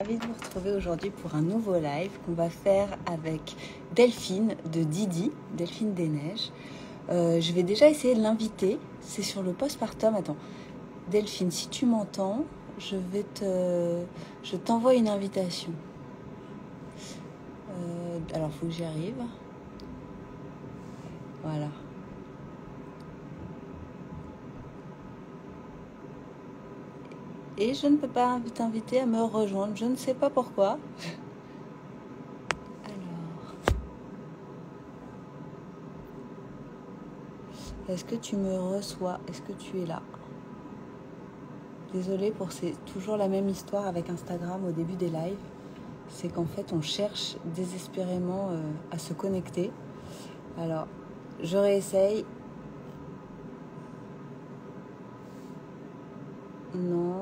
Ravie de vous retrouver aujourd'hui pour un nouveau live qu'on va faire avec Delphine de Didi, Delphine des Neiges. Je vais déjà essayer de l'inviter. C'est sur le postpartum. Attends, Delphine, si tu m'entends, je t'envoie une invitation. Alors, faut que j'y arrive. Voilà. Et je ne peux pas t'inviter à me rejoindre. Je ne sais pas pourquoi. Est-ce que tu me reçois? Est-ce que tu es là? Désolée pour c'est toujours la même histoire avec Instagram au début des lives. C'est qu'en fait on cherche désespérément à se connecter. Alors je réessaye. Non.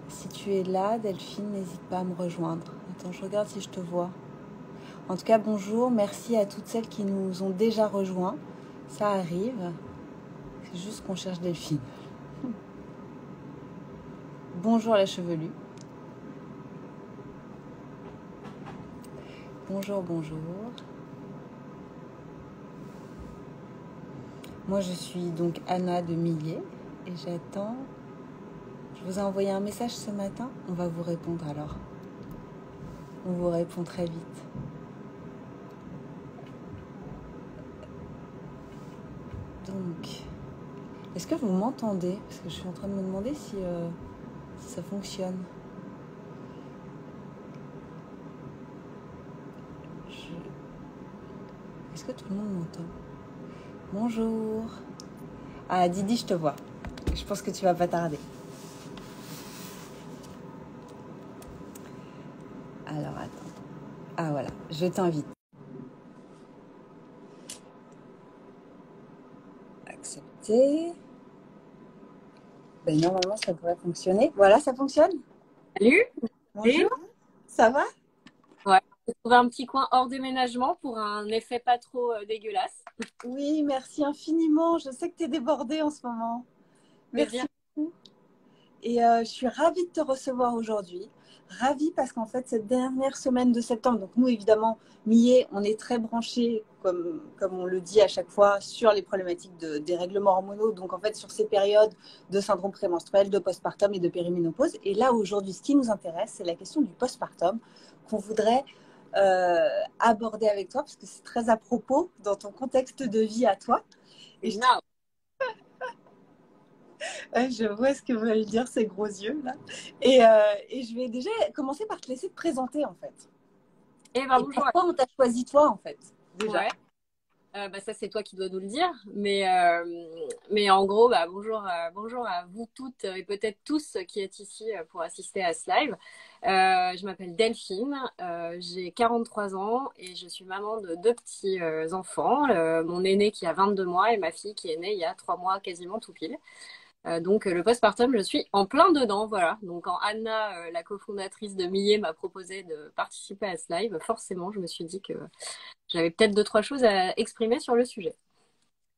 Si tu es là, Delphine, n'hésite pas à me rejoindre. Attends, je regarde si je te vois. En tout cas, bonjour. Merci à toutes celles qui nous ont déjà rejoints. Ça arrive. C'est juste qu'on cherche Delphine. Bonjour la chevelue. Bonjour, bonjour. Moi, je suis donc Anna de Millet et j'attends. Je vous ai envoyé un message ce matin. On va vous répondre alors. On vous répond très vite. Donc, est-ce que vous m'entendez? Parce que je suis en train de me demander si ça fonctionne. Est-ce que tout le monde m'entend? Bonjour. Ah, Didi, je te vois. Je pense que tu vas pas tarder. Alors, attends. Ah, voilà. Je t'invite. Accepter. Ben, normalement, ça devrait fonctionner. Voilà, ça fonctionne? Salut. Bonjour. Ça va? Ouais, j'ai trouvé un petit coin hors déménagement pour un effet pas trop dégueulasse. Oui, merci infiniment. Je sais que tu es débordée en ce moment. Plaisir. Merci beaucoup. Et je suis ravie de te recevoir aujourd'hui. Ravie parce qu'en fait, cette dernière semaine de septembre, donc nous, évidemment, Millet, on est très branchés, comme on le dit à chaque fois, sur les problématiques de dérèglements hormonaux. Donc, en fait, sur ces périodes de syndrome prémenstruel, de postpartum et de périménopause. Et là, aujourd'hui, ce qui nous intéresse, c'est la question du postpartum qu'on voudrait aborder avec toi parce que c'est très à propos dans ton contexte de vie à toi. Et Non. je vois ce que veulent dire ces gros yeux là. Et je vais déjà commencer par te laisser te présenter en fait. Eh ben Et bonjour. pourquoi on t'a choisi toi en fait déjà. Ouais. Ça c'est toi qui dois nous le dire, mais en gros bonjour bonjour à vous toutes et peut-être tous qui êtes ici pour assister à ce live. Je m'appelle Delphine, j'ai 43 ans et je suis maman de deux petits enfants, mon aîné qui a 22 mois et ma fille qui est née il y a 3 mois quasiment tout pile. Donc le postpartum, je suis en plein dedans, voilà. Donc quand Anna, la cofondatrice de Millet, m'a proposé de participer à ce live, forcément, je me suis dit que j'avais peut-être deux, trois choses à exprimer sur le sujet.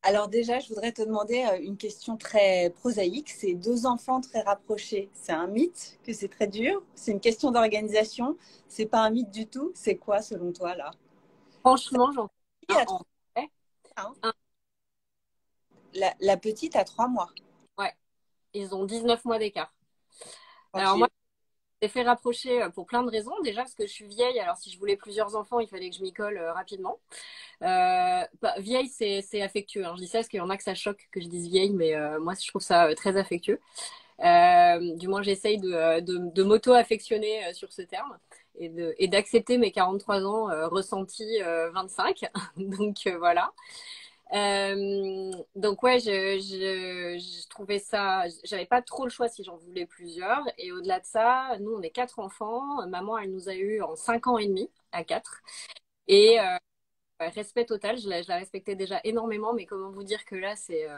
Alors déjà, je voudrais te demander une question très prosaïque. C'est deux enfants très rapprochés. C'est un mythe que c'est très dur. C'est une question d'organisation. C'est pas un mythe du tout. C'est quoi selon toi là? Franchement, j'en fais Qui un a en trois, vrai. hein. Un, La petite a 3 mois. ouais, ils ont 19 mois d'écart. Alors moi, Franchise. j'ai fait rapprocher pour plein de raisons. Déjà parce que je suis vieille, alors si je voulais plusieurs enfants, il fallait que je m'y colle rapidement. Vieille, c'est affectueux, hein. Je dis ça parce qu'il y en a que ça choque que je dise vieille, mais moi, je trouve ça très affectueux. Du moins, j'essaye de m'auto-affectionner sur ce terme et d'accepter mes 43 ans ressentis 25. Donc voilà. Donc ouais, je trouvais ça, j'avais pas trop le choix si j'en voulais plusieurs. Et au-delà de ça, nous on est quatre enfants. Maman, elle nous a eu en 5 ans et demi à quatre. Et respect total, je la respectais déjà énormément, mais comment vous dire que là c'est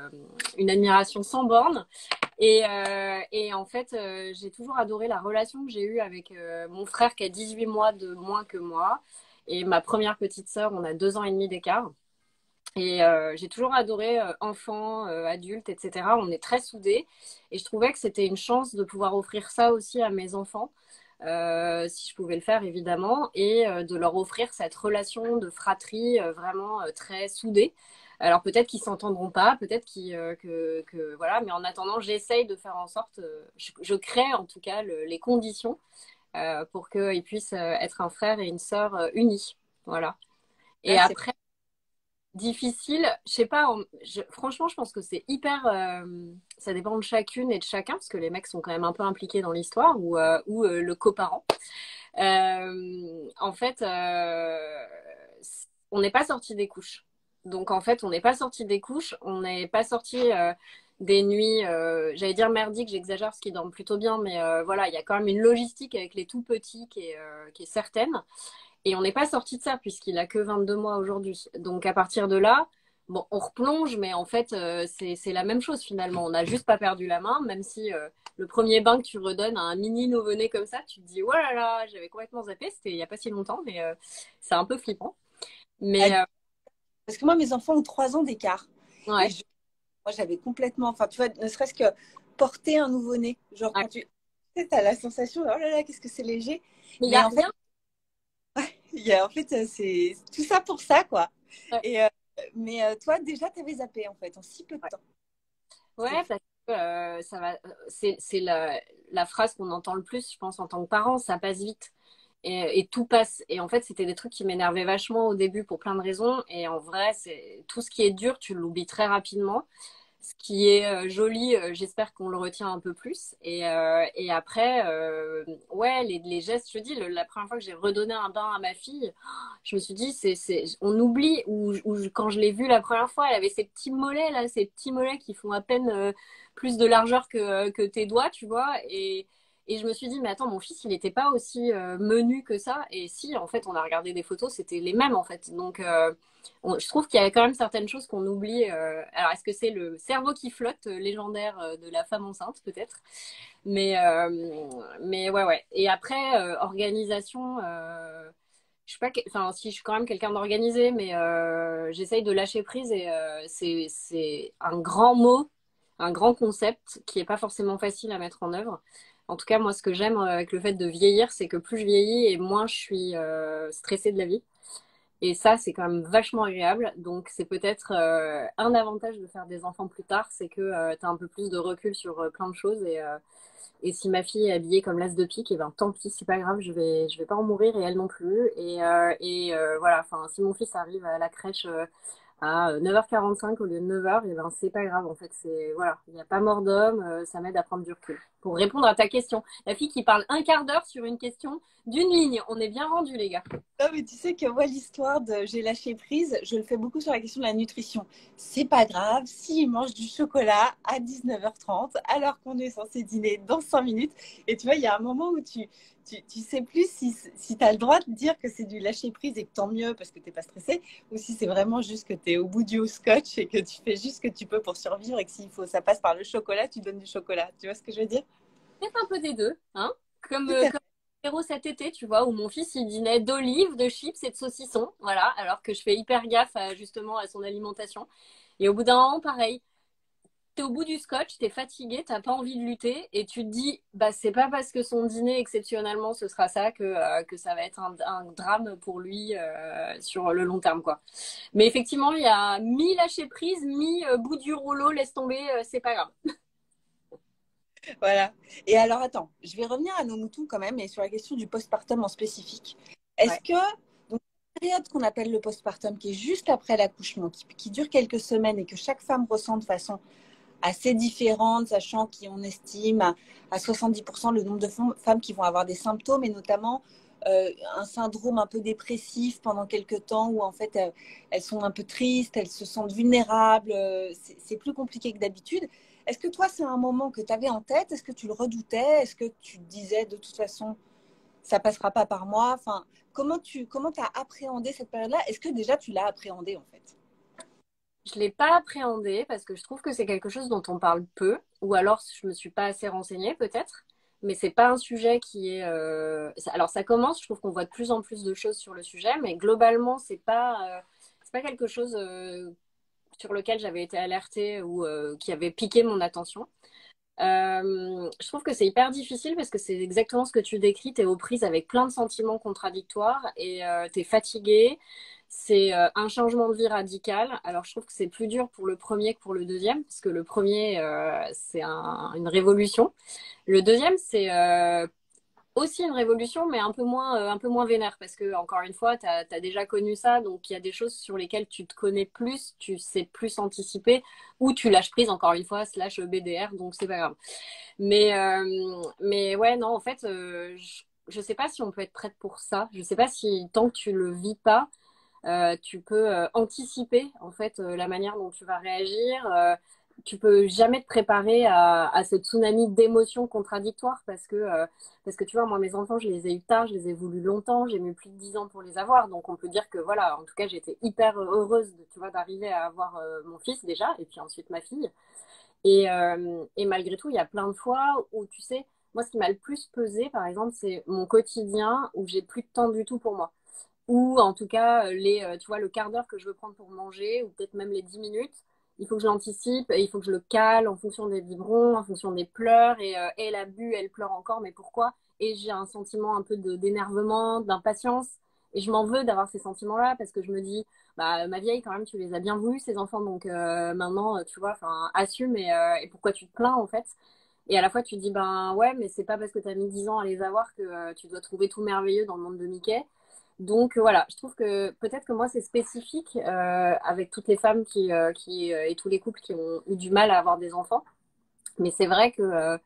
une admiration sans borne. Et en fait, j'ai toujours adoré la relation que j'ai eue avec mon frère qui a 18 mois de moins que moi et ma première petite sœur, on a 2 ans et demi d'écart. Et j'ai toujours adoré enfants, adultes, etc. On est très soudés. Et je trouvais que c'était une chance de pouvoir offrir ça aussi à mes enfants, si je pouvais le faire, évidemment, et de leur offrir cette relation de fratrie vraiment très soudée. Alors peut-être qu'ils s'entendront pas, peut-être voilà, mais en attendant, j'essaye de faire en sorte, je crée en tout cas les conditions pour qu'ils puissent être un frère et une sœur unis. Voilà. Et Ah, c'est après, difficile, je sais pas, franchement, je pense que c'est hyper. Ça dépend de chacune et de chacun, parce que les mecs sont quand même un peu impliqués dans l'histoire, ou le coparent. En fait, on n'est pas sorti des couches. Donc, en fait, on n'est pas sorti des couches, on n'est pas sorti des nuits, j'allais dire merdiques, j'exagère parce qu'ils dorment plutôt bien, mais voilà, il y a quand même une logistique avec les tout petits qui est certaine. Et on n'est pas sorti de ça puisqu'il a que 22 mois aujourd'hui. Donc à partir de là, bon, on replonge, mais en fait, c'est la même chose finalement. On n'a juste pas perdu la main, même si le premier bain que tu redonnes à un mini nouveau-né comme ça, tu te dis, oh là là, j'avais complètement zappé, c'était il n'y a pas si longtemps, mais c'est un peu flippant. ah, Mais parce que moi, mes enfants ont 3 ans d'écart. Et ouais, moi, j'avais complètement, enfin, tu vois, ne serait-ce que porter un nouveau-né. Genre, ouais. quand tu as la sensation, oh là là, qu'est-ce que c'est léger. Mais il n'y Mais a en fait, rien. c'est tout ça pour ça, quoi. Ouais, Et, mais toi, déjà, tu avais zappé, en fait, en si peu de ouais. temps. C'est Ouais, fou. parce que ça va, c'est la phrase qu'on entend le plus, je pense, en tant que parent, ça passe vite. Et tout passe. Et en fait, c'était des trucs qui m'énervaient vachement au début pour plein de raisons. Et en vrai, c'est tout ce qui est dur, tu l'oublies très rapidement. Ce qui est joli, j'espère qu'on le retient un peu plus. Et après, ouais, les gestes, je dis, la première fois que j'ai redonné un bain à ma fille, je me suis dit, on oublie, quand je l'ai vue la première fois, elle avait ces petits mollets, là, ces petits mollets qui font à peine plus de largeur que tes doigts, tu vois. Et je me suis dit, mais attends, mon fils, il n'était pas aussi menu que ça. Et si, en fait, on a regardé des photos, c'était les mêmes, en fait. Donc, je trouve qu'il y a quand même certaines choses qu'on oublie. Alors, est-ce que c'est le cerveau qui flotte, légendaire de la femme enceinte, peut-être? Mais, mais ouais, ouais. Et après, organisation, je suis pas, enfin, si je suis quand même quelqu'un d'organisé, mais j'essaye de lâcher prise et c'est un grand mot, un grand concept qui est pas forcément facile à mettre en œuvre. En tout cas, moi, ce que j'aime avec le fait de vieillir, c'est que plus je vieillis et moins je suis stressée de la vie. Et ça, c'est quand même vachement agréable. Donc, c'est peut-être un avantage de faire des enfants plus tard, c'est que tu as un peu plus de recul sur plein de choses. Et si ma fille est habillée comme l'as de pique, et ben tant pis, c'est pas grave, je vais pas en mourir et elle non plus. Et voilà, enfin, si mon fils arrive à la crèche à 9h45 au lieu de 9h, et ben c'est pas grave. En fait, c'est voilà, il n'y a pas mort d'homme, ça m'aide à prendre du recul. Pour répondre à ta question, la fille qui parle un quart d'heure sur une question d'une ligne, on est bien rendu les gars. Non, mais tu sais que moi, l'histoire de j'ai lâché prise, je le fais beaucoup sur la question de la nutrition. C'est pas grave s'il mange du chocolat à 19h30 alors qu'on est censé dîner dans 5 minutes. Et tu vois, il y a un moment où tu sais plus si tu as le droit de dire que c'est du lâcher prise et que tant mieux parce que tu n'es pas stressé, ou si c'est vraiment juste que tu es au bout du scotch et que tu fais juste ce que tu peux pour survivre et que s'il faut, ça passe par le chocolat, tu donnes du chocolat. Tu vois ce que je veux dire? Peut-être un peu des deux, hein. Comme, Tout à comme héros cet été, tu vois, où mon fils il dînait d'olives, de chips et de saucissons, voilà, alors que je fais hyper gaffe justement à son alimentation. Et au bout d'un moment, pareil, t'es au bout du scotch, t'es fatigué, t'as pas envie de lutter, et tu te dis, bah c'est pas parce que son dîner exceptionnellement ce sera ça que ça va être un drame pour lui sur le long terme, quoi. Mais effectivement, il y a mi lâcher prise, mi bout du rouleau, laisse tomber, c'est pas grave. Voilà. Et alors, attends, je vais revenir à nos moutons quand même et sur la question du postpartum en spécifique. Est-ce Ouais. que, donc, la période qu'on appelle le postpartum, qui est juste après l'accouchement, qui dure quelques semaines et que chaque femme ressent de façon assez différente, sachant qu'on estime à 70% le nombre de femmes qui vont avoir des symptômes et notamment un syndrome un peu dépressif pendant quelques temps où en fait elles sont un peu tristes, elles se sentent vulnérables, c'est plus compliqué que d'habitude. Est-ce que toi, c'est un moment que tu avais en tête? Est-ce que tu le redoutais? Est-ce que tu te disais de toute façon, ça passera pas par moi? Enfin, comment t'as appréhendé cette période-là? Est-ce que déjà tu l'as appréhendée en fait? Je l'ai pas appréhendé parce que je trouve que c'est quelque chose dont on parle peu, ou alors je me suis pas assez renseignée peut-être, mais c'est pas un sujet qui est. Alors ça commence, je trouve qu'on voit de plus en plus de choses sur le sujet, mais globalement c'est pas quelque chose sur lequel j'avais été alertée ou qui avait piqué mon attention. Je trouve que c'est hyper difficile parce que c'est exactement ce que tu décris. Tu es aux prises avec plein de sentiments contradictoires et tu es fatigué. C'est un changement de vie radical. Alors, je trouve que c'est plus dur pour le premier que pour le deuxième, parce que le premier, c'est une révolution. Le deuxième, c'est aussi une révolution, mais un peu moins vénère, parce que, encore une fois, tu as déjà connu ça, donc il y a des choses sur lesquelles tu te connais plus, tu sais plus anticiper, ou tu lâches prise, encore une fois, slash BDR, donc c'est pas grave. Mais ouais, non, en fait, je sais pas si on peut être prête pour ça. Je sais pas si, tant que tu le vis pas, tu peux anticiper en fait la manière dont tu vas réagir. Tu peux jamais te préparer à ce tsunami d'émotions contradictoires parce que tu vois, moi mes enfants je les ai eu tard, je les ai voulus longtemps, j'ai mis plus de 10 ans pour les avoir, donc on peut dire que voilà, en tout cas j'étais hyper heureuse tu vois d'arriver à avoir mon fils déjà et puis ensuite ma fille. Et malgré tout, il y a plein de fois où tu sais, moi ce qui m'a le plus pesé par exemple, c'est mon quotidien où j'ai plus de temps du tout pour moi ou en tout cas tu vois, le quart d'heure que je veux prendre pour manger, ou peut-être même les 10 minutes, il faut que je l'anticipe, et il faut que je le cale en fonction des biberons, en fonction des pleurs, et elle a bu, elle pleure encore, mais pourquoi? Et j'ai un sentiment un peu d'énervement, d'impatience, et je m'en veux d'avoir ces sentiments-là, parce que je me dis, bah, ma vieille, quand même, tu les as bien voulu, ces enfants, donc maintenant, tu vois, enfin, assume, et pourquoi tu te plains, en fait? Et à la fois, tu te dis, ben ouais, mais c'est pas parce que tu as mis 10 ans à les avoir que tu dois trouver tout merveilleux dans le monde de Mickey. Donc voilà, je trouve que peut-être que moi c'est spécifique avec toutes les femmes et tous les couples qui ont eu du mal à avoir des enfants. Mais c'est vrai que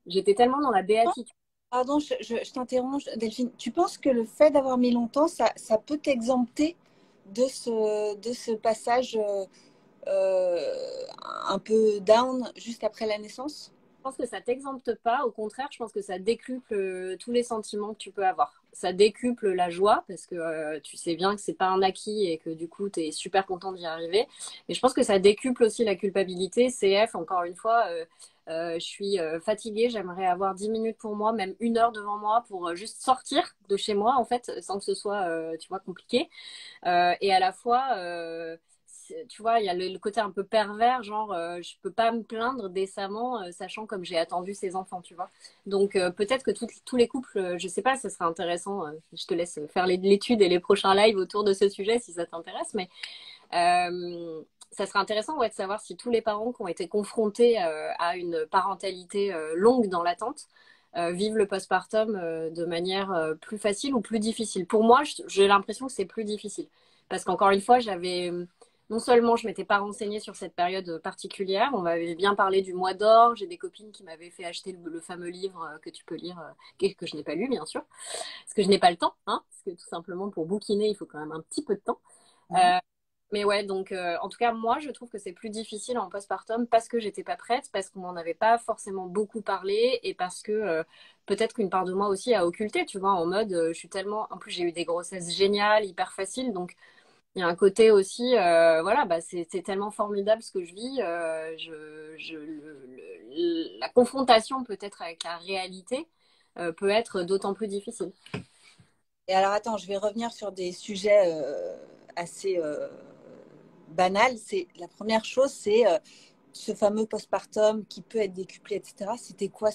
j'étais tellement dans la béatitude. Pardon, je t'interromps, Delphine. Tu penses que le fait d'avoir mis longtemps, ça peut t'exempter de ce passage un peu down juste après la naissance? Je pense que ça t'exempte pas. Au contraire, je pense que ça décuple tous les sentiments que tu peux avoir. Ça décuple la joie parce que tu sais bien que c'est pas un acquis et que du coup, tu es super content d'y arriver. Et je pense que ça décuple aussi la culpabilité. CF, encore une fois, je suis fatiguée. J'aimerais avoir 10 minutes pour moi, même 1 heure devant moi pour juste sortir de chez moi, en fait, sans que ce soit, tu vois, compliqué. Et à la fois, tu vois, il y a le côté un peu pervers, genre, je peux pas me plaindre décemment, sachant comme j'ai attendu ces enfants, tu vois. Donc, peut-être que tous les couples, je sais pas, ce serait intéressant. Je te laisse faire l'étude et les prochains lives autour de ce sujet si ça t'intéresse, mais ça serait intéressant ouais, de savoir si tous les parents qui ont été confrontés à une parentalité longue dans l'attente vivent le postpartum de manière plus facile ou plus difficile. Pour moi, j'ai l'impression que c'est plus difficile. Parce qu'encore une fois, non seulement je m'étais pas renseignée sur cette période particulière, on m'avait bien parlé du mois d'or, j'ai des copines qui m'avaient fait acheter le fameux livre que tu peux lire, que je n'ai pas lu bien sûr, parce que je n'ai pas le temps, hein, parce que tout simplement pour bouquiner, il faut quand même un petit peu de temps. Mhm. Mais ouais, donc en tout cas, moi, je trouve que c'est plus difficile en postpartum parce que j'étais pas prête, parce qu'on m'en avait pas forcément beaucoup parlé et parce que peut-être qu'une part de moi aussi a occulté, tu vois, en mode, je suis tellement. En plus, j'ai eu des grossesses géniales, hyper faciles, donc il y a un côté aussi, voilà, bah, c'est tellement formidable ce que je vis. La confrontation peut-être avec la réalité peut être d'autant plus difficile. Et alors, attends, je vais revenir sur des sujets assez banals. La première chose, c'est ce fameux postpartum qui peut être décuplé, etc. C'était quoi,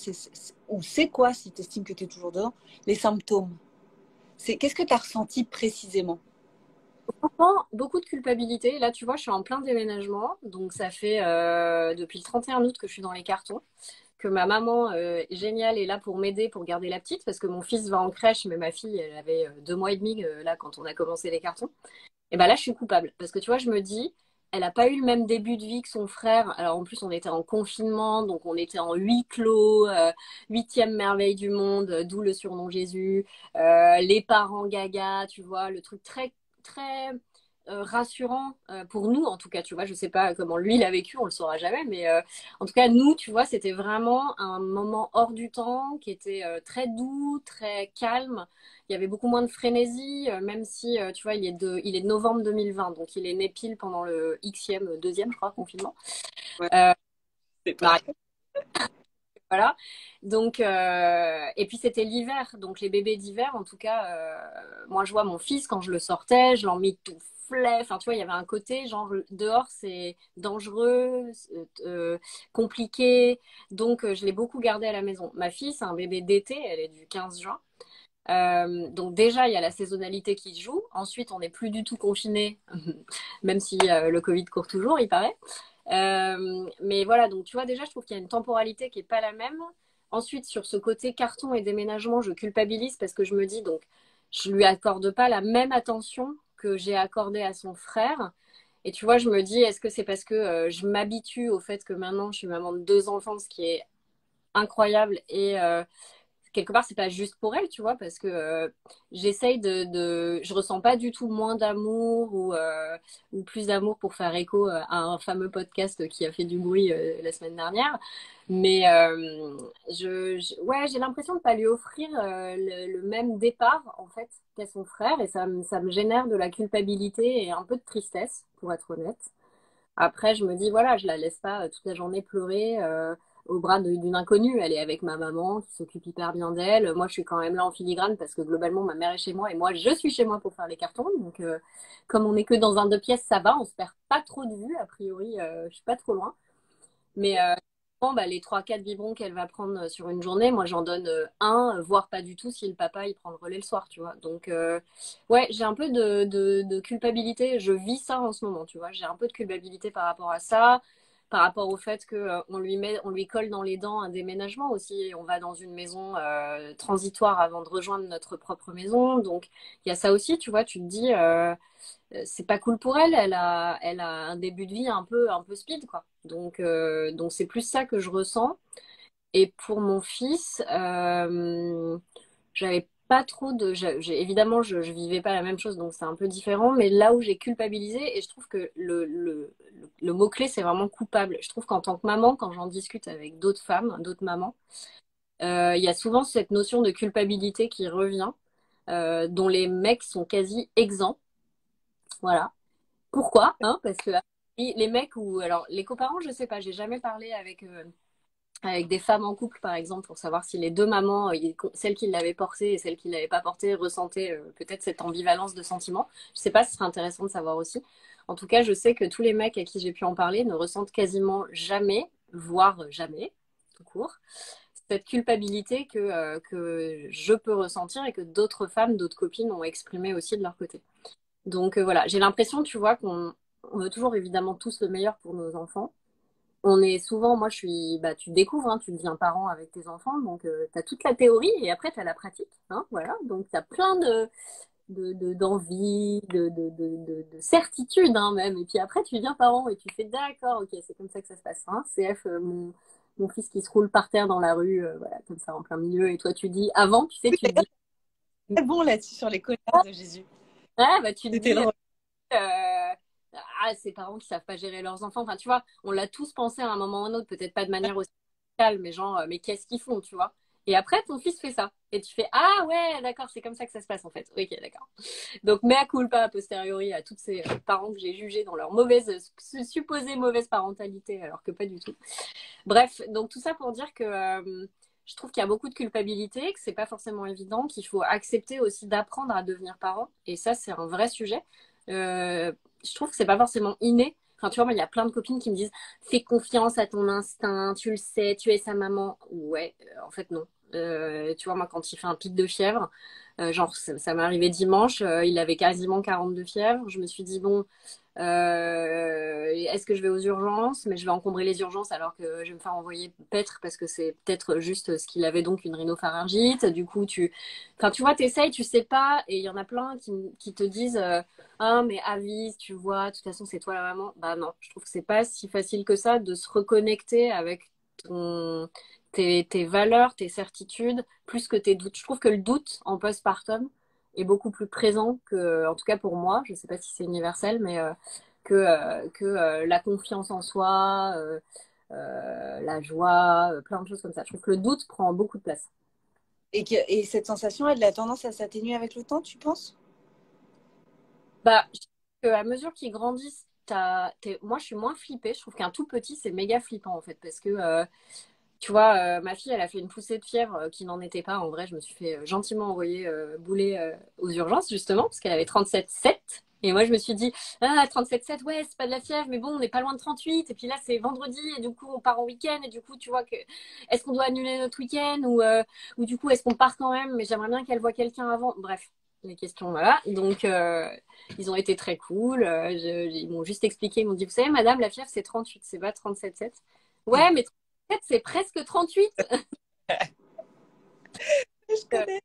ou c'est quoi, si tu estimes que tu es toujours dedans, les symptômes? Qu'est-ce que tu as ressenti précisément? Franchement, beaucoup de culpabilité. Là, tu vois, je suis en plein déménagement. Donc, ça fait depuis le 31 août que je suis dans les cartons. Que ma maman géniale est là pour m'aider pour garder la petite. Parce que mon fils va en crèche, mais ma fille, elle avait 2 mois et demi là quand on a commencé les cartons. Et ben là, je suis coupable. Parce que tu vois, je me dis, elle n'a pas eu le même début de vie que son frère. Alors, en plus, on était en confinement. Donc, on était en huis clos, huitième merveille du monde, d'où le surnom Jésus. Les parents gaga, tu vois, le truc très très rassurant pour nous en tout cas tu vois je sais pas comment lui il a vécu on le saura jamais mais en tout cas nous tu vois c'était vraiment un moment hors du temps qui était très doux très calme il y avait beaucoup moins de frénésie même si tu vois il est de novembre 2020 donc il est né pile pendant le deuxième je crois confinement Ouais, euh, c'est bah, parfait. Voilà. Donc, et puis c'était l'hiver. Donc les bébés d'hiver, en tout cas, moi je vois mon fils quand je le sortais, je l'emmitouflais. Enfin, tu vois, il y avait un côté genre dehors c'est dangereux, compliqué. Donc je l'ai beaucoup gardé à la maison. Ma fille, c'est un bébé d'été, elle est du 15 juin. Donc déjà, il y a la saisonnalité qui se joue. Ensuite, on n'est plus du tout confiné, même si le Covid court toujours, il paraît. Mais voilà, donc tu vois, déjà, je trouve qu'il y a une temporalité qui est pas la même. Ensuite, sur ce côté carton et déménagement, je culpabilise parce que je me dis, donc, je lui accorde pas la même attention que j'ai accordée à son frère. Et tu vois, je me dis, est-ce que c'est parce que je m'habitue au fait que maintenant, je suis maman de 2 enfants, ce qui est incroyable et quelque part c'est pas juste pour elle, tu vois, parce que j'essaye je ressens pas du tout moins d'amour ou plus d'amour, pour faire écho à un fameux podcast qui a fait du bruit la semaine dernière, mais ouais, j'ai l'impression de pas lui offrir le même départ en fait qu'à son frère, et ça me génère de la culpabilité et un peu de tristesse, pour être honnête. Après, je me dis, voilà, je la laisse pas toute la journée pleurer au bras d'une inconnue. Elle est avec ma maman qui s'occupe hyper bien d'elle. Moi, je suis quand même là en filigrane parce que globalement, ma mère est chez moi et moi, je suis chez moi pour faire les cartons. Donc, comme on n'est que dans un 2 pièces, ça va. On se perd pas trop de vue. A priori, je suis pas trop loin. Mais bon, bah, les 3-4 biberons qu'elle va prendre sur une journée, moi j'en donne un, voire pas du tout si le papa il prend le relais le soir, tu vois. Donc ouais, j'ai un peu de culpabilité. Je vis ça en ce moment, tu vois. J'ai un peu de culpabilité par rapport à ça, par rapport au fait que on lui colle dans les dents un déménagement aussi. On va dans une maison transitoire avant de rejoindre notre propre maison. Donc il y a ça aussi, tu vois. Tu te dis c'est pas cool pour elle. Elle a un début de vie un peu speed, quoi. Donc c'est plus ça que je ressens. Et pour mon fils, j'avais pas trop de. Évidemment, je vivais pas la même chose, donc c'est un peu différent. Mais là où j'ai culpabilisé, et je trouve que le mot-clé, c'est vraiment coupable. Je trouve qu'en tant que maman, quand j'en discute avec d'autres femmes, d'autres mamans, il y a souvent cette notion de culpabilité qui revient, dont les mecs sont quasi exempts. Voilà. Pourquoi? Hein? Parce que les mecs ou alors les coparents, je sais pas, j'ai jamais parlé avec des femmes en couple, par exemple, pour savoir si les deux mamans, celle qui l'avait porté et celle qui l'avait pas porté, ressentaient peut-être cette ambivalence de sentiments. Je sais pas, ce serait intéressant de savoir aussi. En tout cas, je sais que tous les mecs à qui j'ai pu en parler ne ressentent quasiment jamais, voire jamais, tout court, cette culpabilité que je peux ressentir et que d'autres femmes, d'autres copines ont exprimé aussi de leur côté. Donc voilà, j'ai l'impression, tu vois, qu'on on veut toujours évidemment tous le meilleur pour nos enfants. On est souvent, moi je suis, bah tu découvres, hein, tu deviens parent avec tes enfants, donc tu as toute la théorie et après tu as la pratique, hein, voilà. Donc tu as plein d'envie, de certitude, hein, même. Et puis après tu deviens parent et tu fais d'accord, ok, c'est comme ça que ça se passe, hein. CF, mon fils qui se roule par terre dans la rue, voilà, comme ça en plein milieu, et toi tu dis, avant, tu sais, tu te dis, Très bon là-dessus sur les connards de Jésus. ah, bah tu te C'était dis, drôle. ces parents qui savent pas gérer leurs enfants. Enfin, tu vois, on l'a tous pensé à un moment ou à un autre, peut-être pas de manière aussi calme, mais genre, mais qu'est-ce qu'ils font, tu vois? Et après, ton fils fait ça. Et tu fais, ah ouais, d'accord, c'est comme ça que ça se passe en fait. Ok, d'accord. Donc, mea culpa a posteriori à tous ces parents que j'ai jugés dans leur supposée mauvaise parentalité, alors que pas du tout. Bref, donc tout ça pour dire que je trouve qu'il y a beaucoup de culpabilité, que c'est pas forcément évident, qu'il faut accepter aussi d'apprendre à devenir parent. Et ça, c'est un vrai sujet. Je trouve que c'est pas forcément inné. Enfin, tu vois, moi, il y a plein de copines qui me disent, fais confiance à ton instinct, tu le sais, tu es sa maman. Ouais, en fait, non. Tu vois, moi, quand il fait un pic de fièvre, genre, ça m'est arrivé dimanche, il avait quasiment 42 fièvres. Je me suis dit, bon, est-ce que je vais aux urgences? Mais je vais encombrer les urgences alors que je vais me faire envoyer paître parce que c'est peut-être juste ce qu'il avait, donc une rhinopharyngite. Du coup, enfin, tu vois, t'essayes, tu sais pas, et il y en a plein qui te disent, ah, mais avise, tu vois, de toute façon, c'est toi la maman. Bah non, je trouve que c'est pas si facile que ça de se reconnecter avec tes valeurs, tes certitudes, plus que tes doutes. Je trouve que le doute en postpartum est beaucoup plus présent que, en tout cas pour moi, je sais pas si c'est universel, mais que la confiance en soi, la joie, plein de choses comme ça. Je trouve que le doute prend beaucoup de place. Et cette sensation, elle a tendance à s'atténuer avec le temps, tu penses? Bah, je trouve qu'à mesure qu'ils grandissent, moi je suis moins flippée. Je trouve qu'un tout petit, c'est méga flippant en fait, parce que Tu vois, ma fille, elle a fait une poussée de fièvre qui n'en était pas. En vrai, je me suis fait gentiment envoyer bouler aux urgences, justement, parce qu'elle avait 37,7. Et moi, je me suis dit, ah, 37,7, ouais, c'est pas de la fièvre, mais bon, on n'est pas loin de 38. Et puis là, c'est vendredi, et du coup, on part en week-end. Et du coup, tu vois que, est-ce qu'on doit annuler notre week-end ou du coup, est-ce qu'on part quand même? Mais j'aimerais bien qu'elle voie quelqu'un avant. Bref, les questions, voilà. Donc, ils ont été très cool. Ils m'ont juste expliqué, ils m'ont dit, vous savez, madame, la fièvre, c'est 38, c'est pas 37,7. Ouais, mais c'est presque 38. Je connais.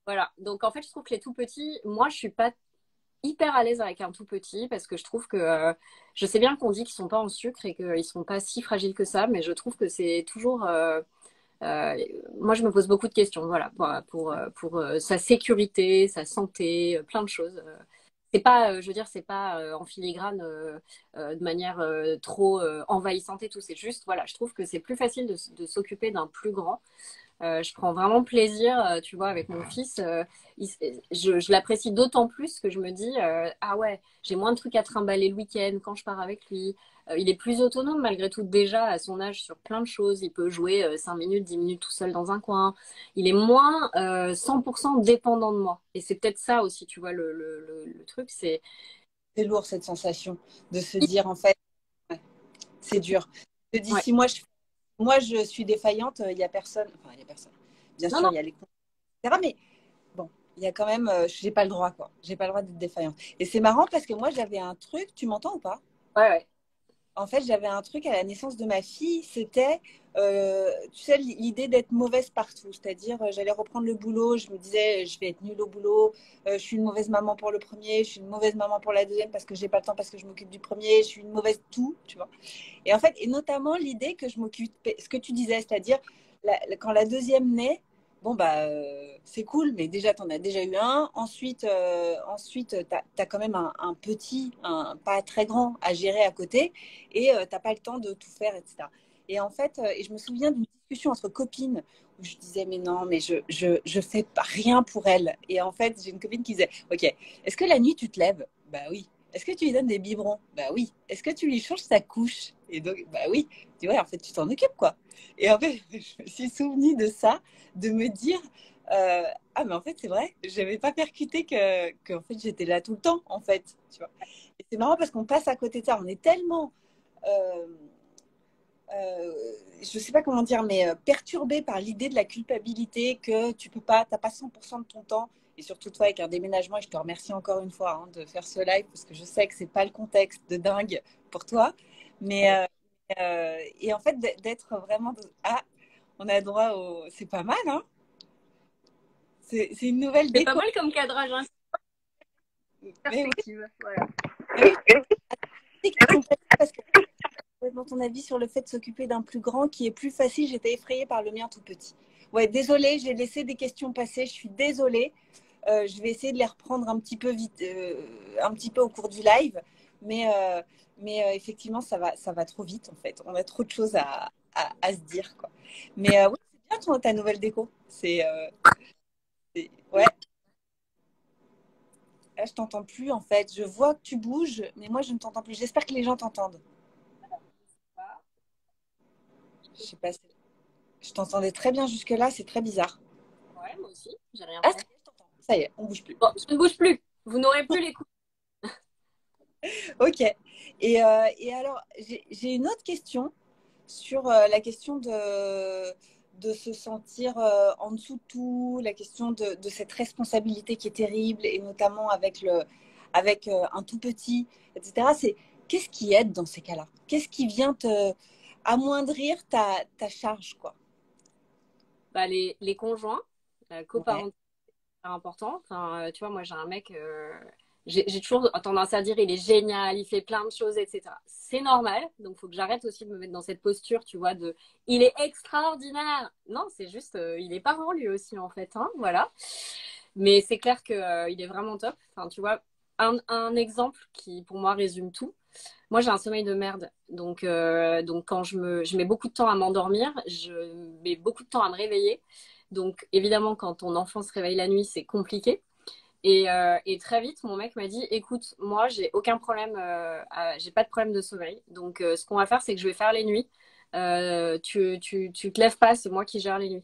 Voilà. Donc, en fait, je trouve que les tout petits, moi, je suis pas hyper à l'aise avec un tout petit parce que je trouve que je sais bien qu'on dit qu'ils sont pas en sucre et qu'ils sont pas si fragiles que ça, mais je trouve que c'est toujours. Euh, moi, je me pose beaucoup de questions, voilà, pour sa sécurité, sa santé, plein de choses. C'est pas, je veux dire, c'est pas en filigrane de manière trop envahissante et tout. C'est juste, voilà, je trouve que c'est plus facile de s'occuper d'un plus grand. Je prends vraiment plaisir, tu vois, avec mon fils. Je l'apprécie d'autant plus que je me dis, ah ouais, j'ai moins de trucs à trimballer le week-end quand je pars avec lui. Il est plus autonome malgré tout déjà à son âge sur plein de choses. Il peut jouer 5 minutes, 10 minutes tout seul dans un coin. Il est moins 100% dépendant de moi. Et c'est peut-être ça aussi, tu vois, le truc, c'est... C'est lourd cette sensation de se dire en fait, ouais, c'est dur. Je te dis, Ouais. si moi je suis défaillante, il n'y a personne. Enfin, il n'y a personne. Bien Non, sûr, non, il y a les cons, etc. Mais bon, il y a quand même, j'ai pas le droit, quoi. J'ai pas le droit d'être défaillante. Et c'est marrant parce que moi, j'avais un truc, tu m'entends ou pas? ouais, ouais. En fait, j'avais un truc à la naissance de ma fille, c'était, tu sais, l'idée d'être mauvaise partout. C'est-à-dire, j'allais reprendre le boulot, je me disais, je vais être nulle au boulot, je suis une mauvaise maman pour le premier, je suis une mauvaise maman pour la deuxième parce que j'ai pas le temps, parce que je m'occupe du premier, je suis une mauvaise tout, tu vois. Et en fait, et notamment l'idée que je m'occupe, ce que tu disais, c'est-à-dire, quand la deuxième naît, bon, bah, c'est cool, mais déjà, tu en as déjà eu un. Ensuite tu as, quand même un petit, pas très grand à gérer à côté et tu n'as pas le temps de tout faire, etc. Et en fait, et je me souviens d'une discussion entre copines où je disais, mais non, mais je fais rien pour elle. Et en fait, j'ai une copine qui disait, OK, est-ce que la nuit, tu te lèves? Bah oui. Est-ce que tu lui donnes des biberons? Bah oui. Est-ce que tu lui changes sa couche? Et donc, bah oui. Tu vois, en fait, tu t'en occupes, quoi. Et en fait, je me suis souvenue de ça, de me dire, ah, mais en fait, c'est vrai, je n'avais pas percuté que en fait, j'étais là tout le temps, en fait. Tu vois. Et c'est marrant parce qu'on passe à côté de ça. On est tellement, euh, je ne sais pas comment dire, mais perturbé par l'idée de la culpabilité que tu peux pas, t'as pas 100% de ton temps. Et surtout toi avec un déménagement, et je te remercie encore une fois de faire ce live parce que je sais que c'est pas le contexte de dingue pour toi. Mais et en fait d'être vraiment ah, on a droit au, c'est pas mal, hein. C'est une nouvelle C'est pas déco. mal comme cadrage, hein. Mais oui, Perspective. Voilà. mais oui, des questions parce que dans ton avis sur le fait de s'occuper d'un plus grand qui est plus facile. J'étais effrayée par le mien tout petit. Ouais, désolée, j'ai laissé des questions passer. Je suis désolée. Je vais essayer de les reprendre un petit peu vite, un petit peu au cours du live. Mais, effectivement, ça va trop vite en fait. On a trop de choses à se dire, quoi. Mais oui, c'est bien ta nouvelle déco. Ouais. Là, je t'entends plus en fait. Je vois que tu bouges, mais moi, je ne t'entends plus. J'espère que les gens t'entendent. Je sais pas. Je t'entendais très bien jusque-là. C'est très bizarre. Ouais, moi aussi, j'ai rien Ah, fait. ça y est, on bouge plus. Bon, je ne bouge plus. Vous n'aurez plus les coups. Ok. Et alors, j'ai une autre question sur la question de se sentir en dessous de tout, la question de cette responsabilité qui est terrible, et notamment avec un tout petit, etc. C'est qu'est-ce qui aide dans ces cas-là? Qu'est-ce qui vient te amoindrir ta charge, quoi? Bah, les conjoints, Ouais. coparents, c'est important. Enfin, tu vois, moi, j'ai un mec, j'ai toujours tendance à dire, il est génial, il fait plein de choses, etc. C'est normal. Donc, il faut que j'arrête aussi de me mettre dans cette posture, tu vois, de il est extraordinaire. Non, c'est juste, il est parent lui aussi, en fait. Hein, voilà. Mais c'est clair que, il est vraiment top. Enfin, tu vois, un exemple qui, pour moi, résume tout. Moi, j'ai un sommeil de merde. Donc quand je mets beaucoup de temps à m'endormir, je mets beaucoup de temps à me réveiller. Donc, évidemment, quand ton enfant se réveille la nuit, c'est compliqué. Et très vite, mon mec m'a dit, écoute, moi, j'ai aucun problème, j'ai pas de problème de sommeil. Donc, ce qu'on va faire, c'est que je vais faire les nuits. tu te lèves pas, c'est moi qui gère les nuits.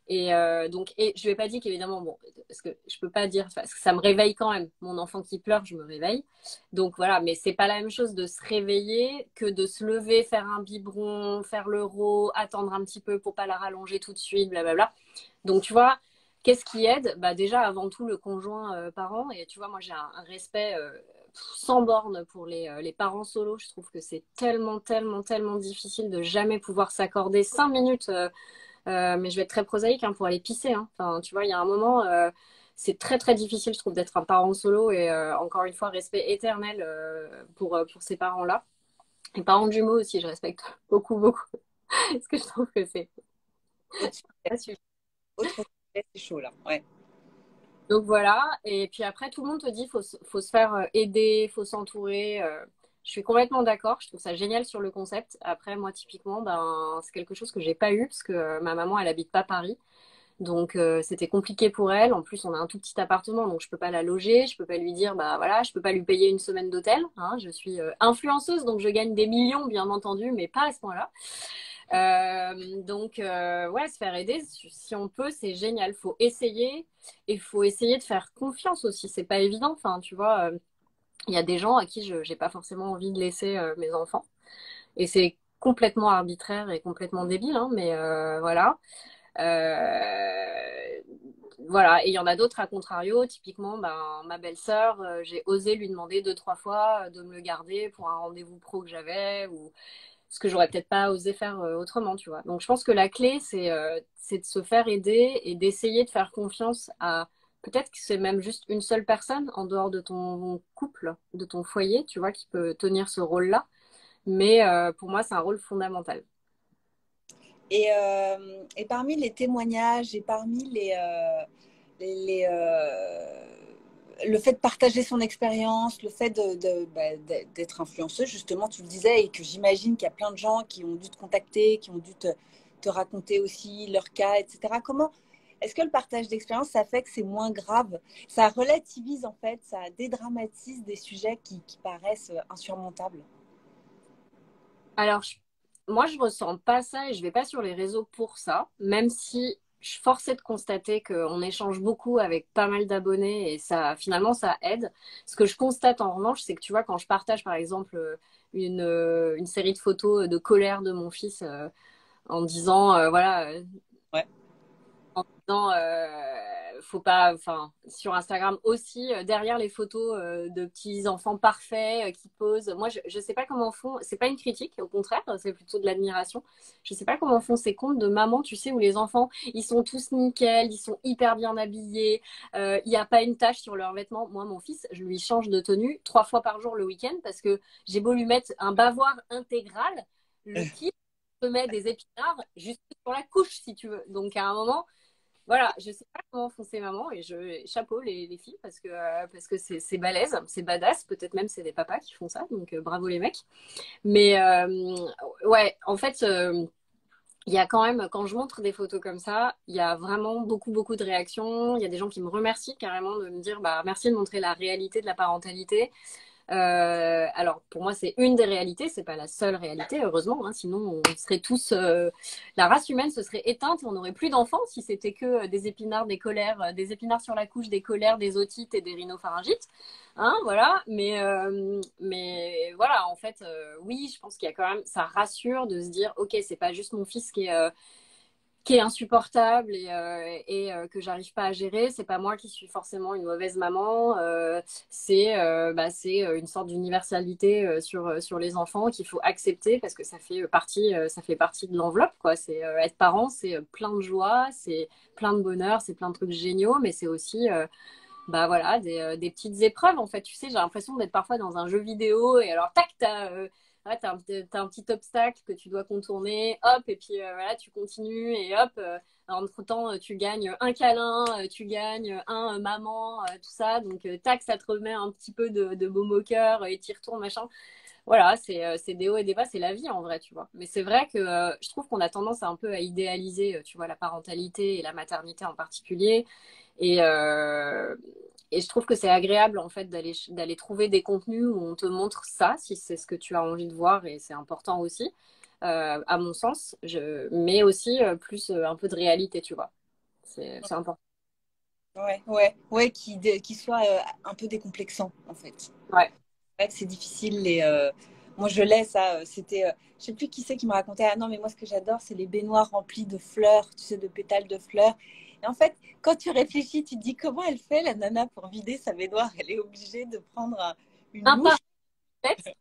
Et je vais pas dire qu'évidemment, bon, parce que je peux pas dire, parce que ça me réveille quand même. Mon enfant qui pleure, je me réveille. Donc voilà, mais c'est pas la même chose de se réveiller que de se lever, faire un biberon, faire l'euro, attendre un petit peu pour pas la rallonger tout de suite, blablabla. Donc tu vois, qu'est-ce qui aide? Bah déjà avant tout le conjoint parent. Et tu vois, moi j'ai un respect sans borne pour les parents solos. Je trouve que c'est tellement, tellement, tellement difficile de jamais pouvoir s'accorder 5 minutes. Mais je vais être très prosaïque hein, pour aller pisser. Hein. Enfin, tu vois, il y a un moment, c'est très très difficile, je trouve, d'être un parent solo et encore une fois, respect éternel pour ces parents-là. Les parents jumeaux aussi, je respecte beaucoup, beaucoup. Parce que je trouve que c'est Autre pas sujet, suffisant. autre sujet, c'est chaud là. Ouais. Donc voilà. Et puis après, tout le monde te dit faut se faire aider, faut s'entourer. Je suis complètement d'accord. Je trouve ça génial sur le concept. Après, moi, typiquement, ben, c'est quelque chose que j'ai pas eu parce que ma maman, elle habite pas Paris. Donc c'était compliqué pour elle. En plus, on a un tout petit appartement, donc je peux pas la loger, je peux pas lui dire bah voilà, je peux pas lui payer une semaine d'hôtel. Hein. Je suis influenceuse, donc je gagne des millions, bien entendu, mais pas à ce point-là. Ouais, se faire aider, si on peut, c'est génial. Faut essayer et faut essayer de faire confiance aussi. C'est pas évident. Enfin, tu vois, il y a des gens à qui je j'ai pas forcément envie de laisser mes enfants, et c'est complètement arbitraire et complètement débile, hein, mais voilà. Euh, voilà, et il y en a d'autres à contrario, typiquement ben, ma belle-sœur, j'ai osé lui demander 2, 3 fois de me le garder pour un rendez-vous pro que j'avais, ou ce que j'aurais peut-être pas osé faire autrement, tu vois. Donc je pense que la clé, c'est de se faire aider et d'essayer de faire confiance à, peut-être que c'est même juste une seule personne en dehors de ton couple, de ton foyer, tu vois, qui peut tenir ce rôle-là. Mais pour moi, c'est un rôle fondamental. Et parmi les témoignages et parmi le fait de partager son expérience, le fait d'être influenceuse, justement, tu le disais, et que j'imagine qu'il y a plein de gens qui ont dû te contacter, qui ont dû te raconter aussi leur cas, etc. Comment est-ce que le partage d'expérience, ça fait que c'est moins grave? Ça relativise, en fait, ça dédramatise des sujets qui paraissent insurmontables. Alors, moi, je ressens pas ça et je vais pas sur les réseaux pour ça, même si je suis forcée de constater qu'on échange beaucoup avec pas mal d'abonnés et ça, finalement, ça aide. Ce que je constate en revanche, c'est que tu vois, quand je partage, par exemple, une série de photos de colère de mon fils en disant, voilà, Ouais. en disant faut pas, enfin sur Instagram aussi derrière les photos de petits enfants parfaits qui posent. Moi je sais pas comment font, c'est pas une critique, au contraire c'est plutôt de l'admiration. Je sais pas comment font ces comptes de maman, tu sais, où les enfants ils sont tous nickel, ils sont hyper bien habillés, il y a pas une tache sur leurs vêtements. Moi mon fils je lui change de tenue 3 fois par jour le week-end parce que j'ai beau lui mettre un bavoir intégral, le type se met des épinards juste sur la couche si tu veux. Donc à un moment, voilà, je sais pas comment font ces mamans et chapeau les filles parce que c'est balèze, c'est badass, peut-être même c'est des papas qui font ça, donc bravo les mecs. Mais ouais, en fait, il y a quand même, quand je montre des photos comme ça, il y a vraiment beaucoup beaucoup de réactions. Il y a des gens qui me remercient carrément de me dire bah merci de montrer la réalité de la parentalité. Alors pour moi c'est une des réalités, c'est pas la seule réalité heureusement, hein, sinon on serait tous, la race humaine se serait éteinte et on n'aurait plus d'enfants si c'était que des épinards, des colères, des épinards sur la couche, des colères, des otites et des rhinopharyngites, hein, voilà. Mais voilà en fait oui je pense qu'il y a quand même, ça rassure de se dire ok c'est pas juste mon fils qui est insupportable et que j'arrive pas à gérer. C'est pas moi qui suis forcément une mauvaise maman. C'est une sorte d'universalité sur les enfants qu'il faut accepter parce que ça fait partie de l'enveloppe quoi. C'est être parent, c'est plein de joie, c'est plein de bonheur, c'est plein de trucs géniaux, mais c'est aussi bah voilà, des petites épreuves en fait. Tu sais, j'ai l'impression d'être parfois dans un jeu vidéo et alors tac, ouais, t'as un petit obstacle que tu dois contourner, hop, et puis voilà, tu continues et hop, entre-temps, tu gagnes un câlin, tu gagnes un maman, tout ça. Donc tac, ça te remet un petit peu de baume au cœur et t'y retournes, machin. Voilà, c'est des hauts et des bas, c'est la vie en vrai, tu vois. Mais c'est vrai que je trouve qu'on a tendance un peu à idéaliser, tu vois, la parentalité et la maternité en particulier. Et, euh, et je trouve que c'est agréable en fait d'aller trouver des contenus où on te montre ça, si c'est ce que tu as envie de voir, et c'est important aussi. à mon sens, mais aussi plus un peu de réalité, tu vois. C'est important. Ouais, qui soit un peu décomplexant, en fait. Ouais. C'est vrai que c'est difficile. Moi, je l'ai, ça. C'était, je sais plus qui c'est qui me racontait. Ah non, mais moi, ce que j'adore, c'est les baignoires remplies de fleurs, tu sais, de pétales de fleurs. Et en fait, quand tu réfléchis, tu te dis comment elle fait, la nana, pour vider sa baignoire. Elle est obligée de prendre une Un louche. par tête.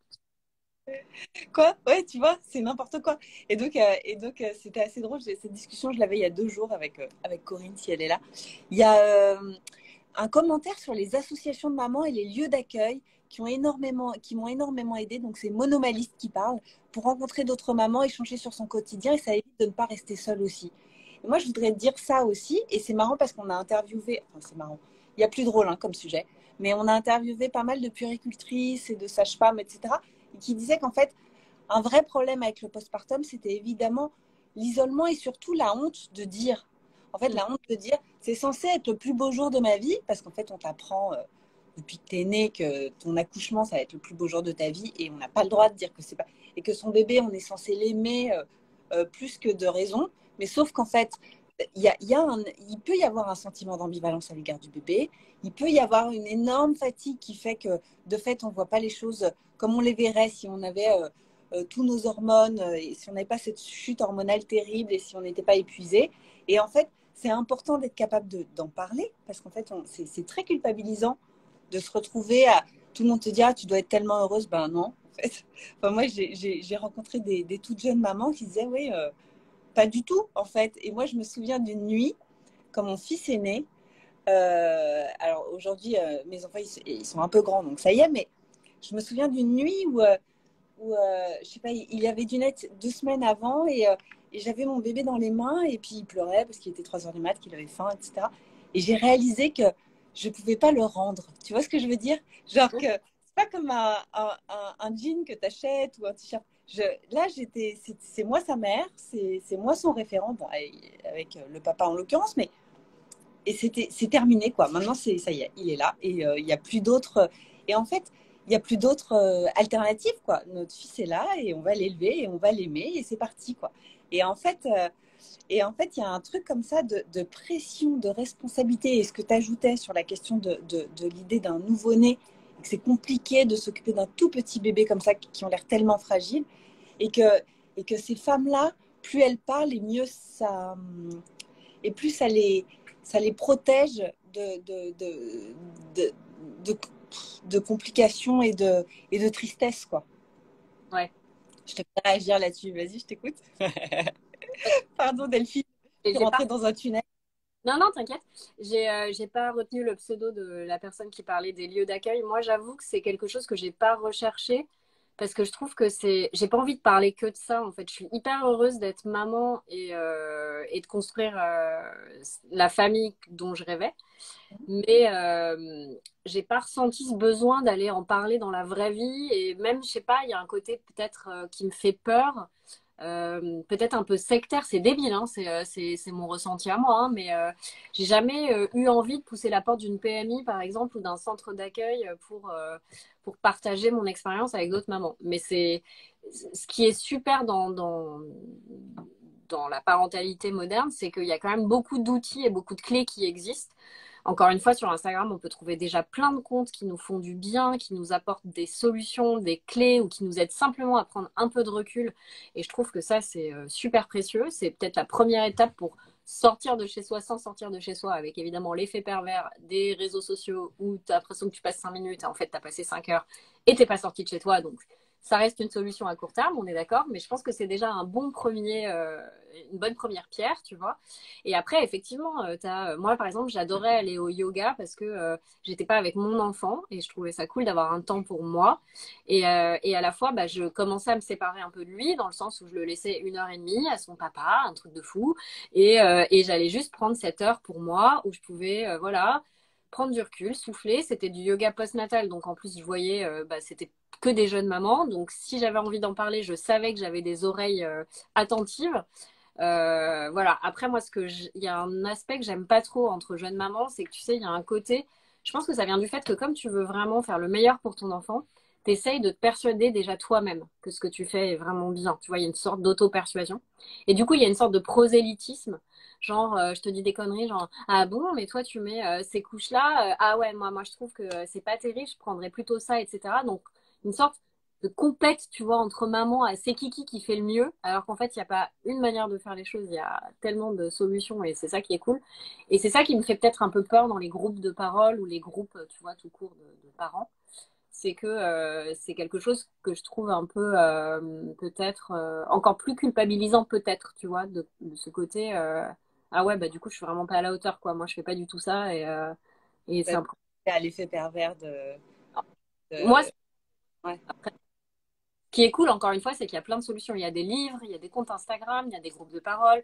Quoi? Ouais, tu vois, c'est n'importe quoi. C'était assez drôle. Cette discussion, je l'avais il y a 2 jours avec Corinne, si elle est là. Il y a un commentaire sur les associations de mamans et les lieux d'accueil qui m'ont énormément aidé. Donc, c'est Monomaliste qui parle pour rencontrer d'autres mamans, échanger sur son quotidien et ça évite de ne pas rester seule aussi. Et moi, je voudrais te dire ça aussi. Et c'est marrant parce qu'on a interviewé, enfin, c'est marrant, il y a plus drôle comme sujet, mais on a interviewé pas mal de puéricultrices et de sages-femmes, etc., et qui disaient qu'en fait, un vrai problème avec le postpartum, c'était évidemment l'isolement et surtout la honte de dire. En fait, la honte de dire, c'est censé être le plus beau jour de ma vie, parce qu'en fait, on t'apprend depuis que tu es né que ton accouchement, ça va être le plus beau jour de ta vie, et on n'a pas le droit de dire que c'est pas. Et que son bébé, on est censé l'aimer plus que de raison. Mais sauf qu'en fait, il peut y avoir un sentiment d'ambivalence à l'égard du bébé. Il peut y avoir une énorme fatigue qui fait que, de fait, on ne voit pas les choses comme on les verrait si on avait tous nos hormones et si on n'avait pas cette chute hormonale terrible et si on n'était pas épuisé. Et en fait, c'est important d'être capable d'en parler parce qu'en fait, c'est très culpabilisant de se retrouver à tout le monde te dit ah, tu dois être tellement heureuse. Ben non, en fait. Enfin, moi, j'ai rencontré des toutes jeunes mamans qui disaient oui, pas du tout, en fait. Et moi, je me souviens d'une nuit, quand mon fils est né. Alors aujourd'hui, mes enfants, ils sont un peu grands, donc ça y est, mais je me souviens d'une nuit où je sais pas, il avait dû naître 2 semaines avant et j'avais mon bébé dans les mains et puis il pleurait parce qu'il était 3 heures du mat, qu'il avait faim, etc. Et j'ai réalisé que je ne pouvais pas le rendre. Tu vois ce que je veux dire? Genre que c'est pas comme un jean que tu achètes ou un t-shirt. Là, c'est moi sa mère, c'est moi son référent, bon, avec le papa en l'occurrence, mais et c'est terminé quoi. Maintenant ça y est, il est là et il n'y a plus d'autres. Et en fait, il n'y a plus d'autres alternatives quoi. Notre fils est là et on va l'élever et on va l'aimer et c'est parti quoi. Et en fait, il y a un truc comme ça de pression, de responsabilité. Et ce que tu ajoutais sur la question de l'idée d'un nouveau-né, que c'est compliqué de s'occuper d'un tout petit bébé comme ça qui ont l'air tellement fragiles et que ces femmes-là, plus elles parlent et mieux ça et plus ça les protège de, de, de complications et de tristesse, quoi. Ouais. Je te fais réagir là-dessus. Vas-y, je t'écoute. Pardon, Delphine. Je Et suis j'ai pas rentrée dans un tunnel. Non, non, t'inquiète. J'ai pas retenu le pseudo de la personne qui parlait des lieux d'accueil. Moi, j'avoue que c'est quelque chose que j'ai pas recherché parce que je trouve que j'ai pas envie de parler que de ça. En fait, je suis hyper heureuse d'être maman et de construire la famille dont je rêvais. Mais j'ai pas ressenti ce besoin d'aller en parler dans la vraie vie. Et même, je sais pas, il y a un côté peut-être qui me fait peur, peut-être un peu sectaire. C'est débile, hein, c'est mon ressenti à moi, hein, mais j'ai jamais eu envie de pousser la porte d'une PMI, par exemple, ou d'un centre d'accueil pour partager mon expérience avec d'autres mamans. Mais c'est ce qui est super dans la parentalité moderne, c'est qu'il y a quand même beaucoup d'outils et beaucoup de clés qui existent. Encore une fois, sur Instagram, on peut trouver déjà plein de comptes qui nous font du bien, qui nous apportent des solutions, des clés ou qui nous aident simplement à prendre un peu de recul. Et je trouve que ça, c'est super précieux. C'est peut-être la première étape pour sortir de chez soi sans sortir de chez soi, avec évidemment l'effet pervers des réseaux sociaux où tu as l'impression que tu passes 5 minutes et en fait, tu as passé 5 heures et tu pas sorti de chez toi. Donc, ça reste une solution à court terme, on est d'accord, mais je pense que c'est déjà une bonne première pierre, tu vois. Et après, effectivement, moi, par exemple, j'adorais aller au yoga parce que j'étais pas avec mon enfant et je trouvais ça cool d'avoir un temps pour moi. Et à la fois, bah, je commençais à me séparer un peu de lui dans le sens où je le laissais 1 heure et demie à son papa, un truc de fou. Et j'allais juste prendre cette heure pour moi où je pouvais, voilà, prendre du recul, souffler. C'était du yoga postnatal, donc en plus, je voyais, bah, c'était que des jeunes mamans. Donc, si j'avais envie d'en parler, je savais que j'avais des oreilles attentives. Voilà. Après, moi, il y a un aspect que j'aime pas trop entre jeunes mamans, c'est que tu sais, il y a un côté. Je pense que ça vient du fait que comme tu veux vraiment faire le meilleur pour ton enfant, tu essayes de te persuader déjà toi-même que ce que tu fais est vraiment bien. Tu vois, il y a une sorte d'auto-persuasion. Et du coup, il y a une sorte de prosélytisme. Genre, je te dis des conneries, genre, ah bon, mais toi, tu mets ces couches-là. Ah ouais, moi, je trouve que c'est pas terrible, je prendrais plutôt ça, etc. Donc, une sorte de compète, tu vois, entre maman à c'est qui fait le mieux, alors qu'en fait, il n'y a pas une manière de faire les choses, il y a tellement de solutions et c'est ça qui est cool. Et c'est ça qui me fait peut-être un peu peur dans les groupes de parole ou les groupes, tu vois, tout court de parents. C'est que c'est quelque chose que je trouve un peu peut-être encore plus culpabilisant peut-être, tu vois, de ce côté ah ouais, bah du coup, je suis vraiment pas à la hauteur, quoi. Moi, je fais pas du tout ça et c'est un peu... C'est à l'effet pervers Moi, de... Ouais. ce qui est cool, encore une fois, c'est qu'il y a plein de solutions. Il y a des livres, il y a des comptes Instagram, il y a des groupes de parole.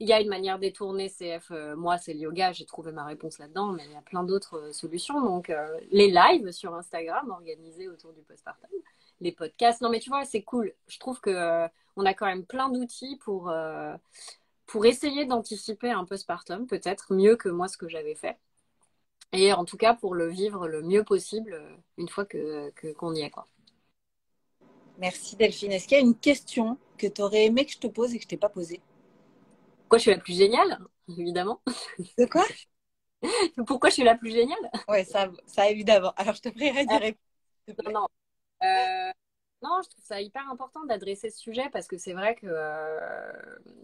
Il y a une manière détournée CF. Moi, c'est le yoga, j'ai trouvé ma réponse là-dedans, mais il y a plein d'autres solutions. Donc, les lives sur Instagram organisés autour du postpartum, les podcasts. Non, mais tu vois, c'est cool. Je trouve que on a quand même plein d'outils pour essayer d'anticiper un postpartum, peut-être mieux que moi ce que j'avais fait. Et en tout cas, pour le vivre le mieux possible une fois qu'on y est, quoi. Merci Delphine. Est-ce qu'il y a une question que tu aurais aimé que je te pose et que je t'ai pas posée? Pourquoi je suis la plus géniale, évidemment. De quoi? Pourquoi je suis la plus géniale? Ouais, ça évidemment. Alors, je te prierai d'y répondre, s'il te Non, plaît. non. Non, je trouve ça hyper important d'adresser ce sujet parce que c'est vrai que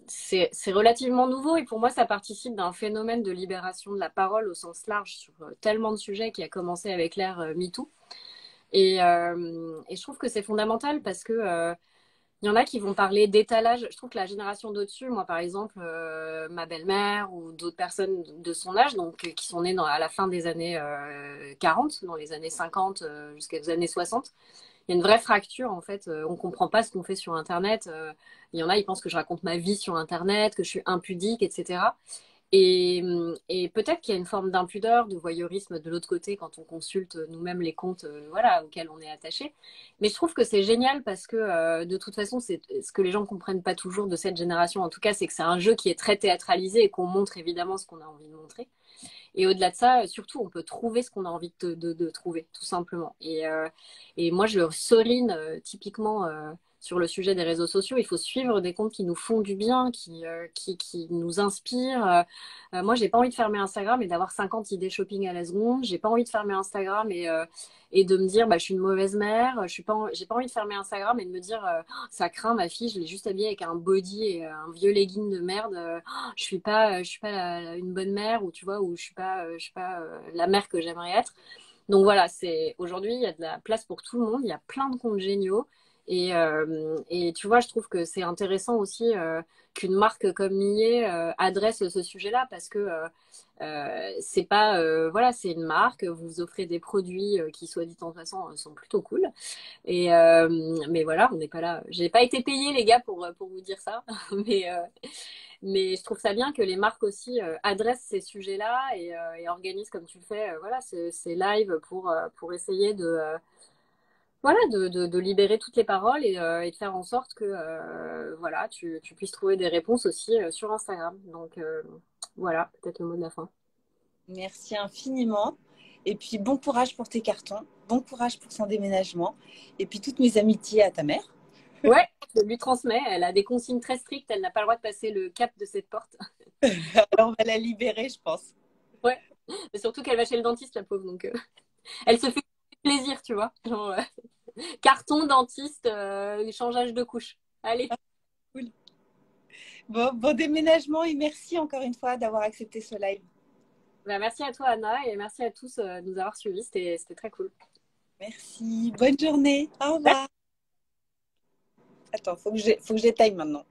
c'est relativement nouveau et pour moi, ça participe d'un phénomène de libération de la parole au sens large sur tellement de sujets qui a commencé avec l'ère MeToo. Et je trouve que c'est fondamental parce que il y en a qui vont parler d'étalage. Je trouve que la génération d'au-dessus, moi par exemple, ma belle-mère ou d'autres personnes de son âge, donc qui sont nées à la fin des années 40, dans les années 50 jusqu'aux années 60, il y a une vraie fracture en fait. On comprend pas ce qu'on fait sur Internet. Il y en a, ils pensent que je raconte ma vie sur Internet, que je suis impudique, etc. Et peut-être qu'il y a une forme d'impudeur, de voyeurisme de l'autre côté quand on consulte nous-mêmes les comptes voilà, auxquels on est attaché. Mais je trouve que c'est génial parce que de toute façon, c'est ce que les gens ne comprennent pas toujours de cette génération. En tout cas, c'est que c'est un jeu qui est très théâtralisé et qu'on montre évidemment ce qu'on a envie de montrer. Et au-delà de ça, surtout, on peut trouver ce qu'on a envie de trouver, tout simplement. Et moi, je souligne typiquement sur le sujet des réseaux sociaux. Il faut suivre des comptes qui nous font du bien, qui nous inspirent. Moi, j'ai pas envie de fermer Instagram et d'avoir 50 idées shopping à la seconde. J'ai pas envie de fermer Instagram et de me dire, bah, je suis une mauvaise mère. J'ai pas envie de fermer Instagram et de me dire, ça craint, ma fille, je l'ai juste habillée avec un body et un vieux legging de merde. Je suis pas une bonne mère ou tu vois, ou je suis pas la mère que j'aimerais être. Donc voilà, c'est aujourd'hui, il y a de la place pour tout le monde. Il y a plein de comptes géniaux. Et tu vois, je trouve que c'est intéressant aussi qu'une marque comme Millet adresse ce sujet-là parce que c'est pas voilà, c'est une marque. Vous offrez des produits qui, soit dit en passant, sont plutôt cool. Mais voilà, on n'est pas là. J'ai pas été payée les gars pour vous dire ça, mais mais je trouve ça bien que les marques aussi adressent ces sujets-là et organisent comme tu le fais, voilà, ces lives pour essayer de voilà, de libérer toutes les paroles et de faire en sorte que voilà, tu puisses trouver des réponses aussi sur Instagram. Donc voilà, peut-être le mot de la fin. Merci infiniment. Et puis, bon courage pour tes cartons. Bon courage pour son déménagement. Et puis, toutes mes amitiés à ta mère. Ouais, je lui transmets. Elle a des consignes très strictes. Elle n'a pas le droit de passer le cap de cette porte. Alors, on va la libérer, je pense. Ouais, mais surtout qu'elle va chez le dentiste, la pauvre. Donc elle se fait plaisir, tu vois. Genre, carton, dentiste, changeage de couche. Allez. Cool. Bon déménagement et merci encore une fois d'avoir accepté ce live. Bah, merci à toi, Anna, et merci à tous de nous avoir suivis. C'était très cool. Merci. Bonne journée. Au revoir. Attends, faut que j'éteigne maintenant.